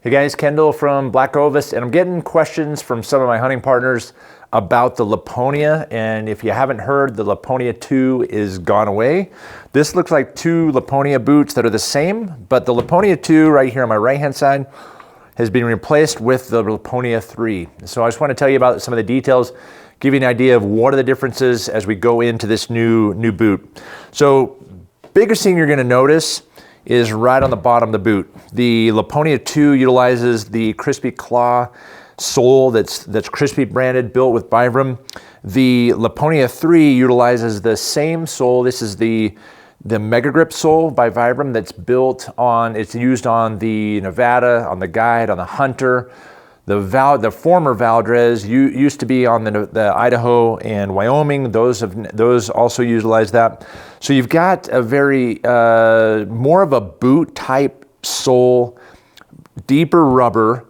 Hey guys, Kendall from Black Ovis, and I'm getting questions from some of my hunting partners about the Lapponia, and if you haven't heard, the Lapponia II is gone away. This looks like two Lapponia boots that are the same, but the Lapponia II right here on my right hand side has been replaced with the Lapponia III. So I just want to tell you about some of the details, give you an idea of what are the differences as we go into this new boot. So biggest thing you're going to notice is right on the bottom of the boot. The Lapponia II utilizes the Crispi Claw sole that's Crispi branded, built with Vibram. The Lapponia III utilizes the same sole. This is the Mega Grip sole by Vibram that's built on, it's used on the Nevada, on the Guide, on the Hunter. The former Valdez used to be on the Idaho and Wyoming. Those also utilize that. So you've got a very more of a boot type sole, deeper rubber,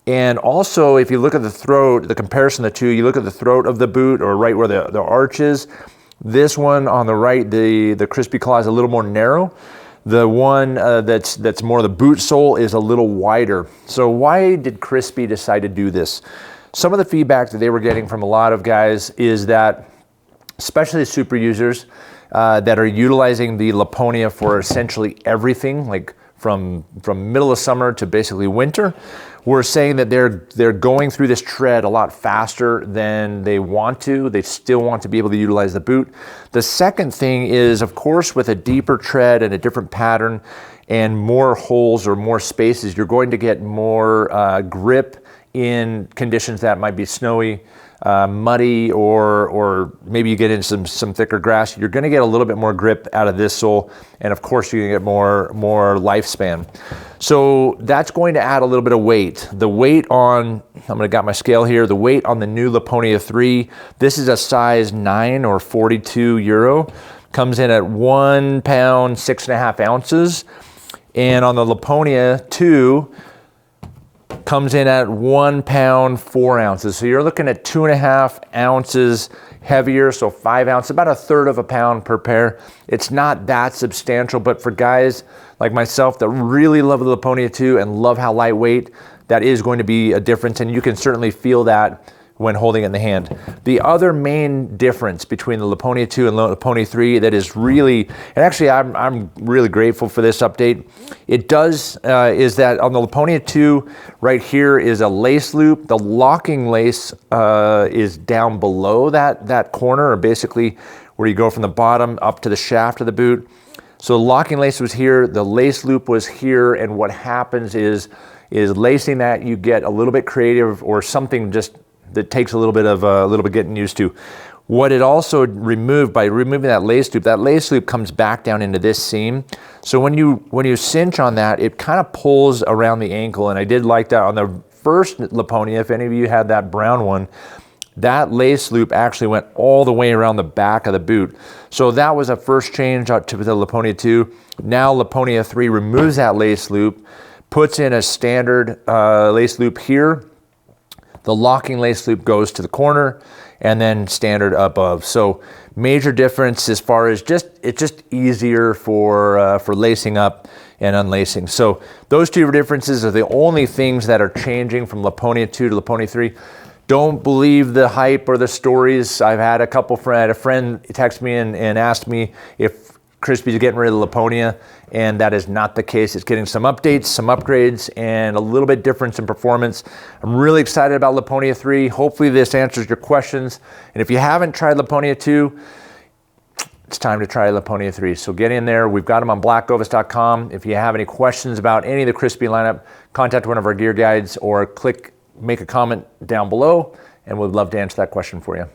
and also if you look at the throat, the comparison of the two, you look at the throat of the boot, or right where the arch is. This one on the right, the Crispi Claw, is a little more narrow. The one that's more the boot sole is a little wider. So why did Crispi decide to do this? Some of the feedback that they were getting from a lot of guys is that, especially the super users that are utilizing the Lapponia for essentially everything, like from middle of summer to basically winter, were saying that they're going through this tread a lot faster than they want to. They still want to be able to utilize the boot. The second thing is, of course, with a deeper tread and a different pattern and more holes or more spaces, you're going to get more grip in conditions that might be snowy, muddy, or maybe you get into some thicker grass. You're going to get a little bit more grip out of this sole, and of course you're going to get more lifespan. So that's going to add a little bit of weight. The weight on, I'm going to got my scale here, the weight on the new Lapponia III, this is a size 9 or 42 euro, comes in at 1 pound 6.5 ounces, and on the Lapponia II comes in at 1 pound 4 ounces. So you're looking at 2.5 ounces heavier, so 5 ounces, about 1/3 of a pound per pair. It's not that substantial, but for guys like myself that really love the Lapponia II and love how lightweight, that is going to be a difference, and you can certainly feel that when holding it in the hand. The other main difference between the Lapponia II and Lapponia III that is really, and actually I'm really grateful for this update, it does, is that on the Lapponia II, right here is a lace loop. The locking lace is down below that corner, or basically where you go from the bottom up to the shaft of the boot. So the locking lace was here, the lace loop was here, and what happens is lacing that, you get a little bit creative, or something just that takes a little bit getting used to. What it also removed, by removing that lace loop comes back down into this seam. So when you cinch on that, it kind of pulls around the ankle, and I did like that on the first Lapponia. If any of you had that brown one, that lace loop actually went all the way around the back of the boot. So that was a first change out to the Lapponia II. Now Lapponia III removes that lace loop, puts in a standard lace loop here. The locking lace loop goes to the corner, and then standard above. So major difference as far as it's just easier for lacing up and unlacing. So those two differences are the only things that are changing from Lapponia II to Lapponia III. Don't believe the hype or the stories. I've had a couple friends, I had a friend text me and asked me if Crispi's getting rid of the Lapponia, and that is not the case. It's getting some updates, some upgrades, and a little bit difference in performance. I'm really excited about Lapponia III. Hopefully this answers your questions. And if you haven't tried Lapponia II, it's time to try Lapponia III. So get in there. We've got them on blackovis.com. If you have any questions about any of the Crispi lineup, contact one of our gear guides or make a comment down below, and we'd love to answer that question for you.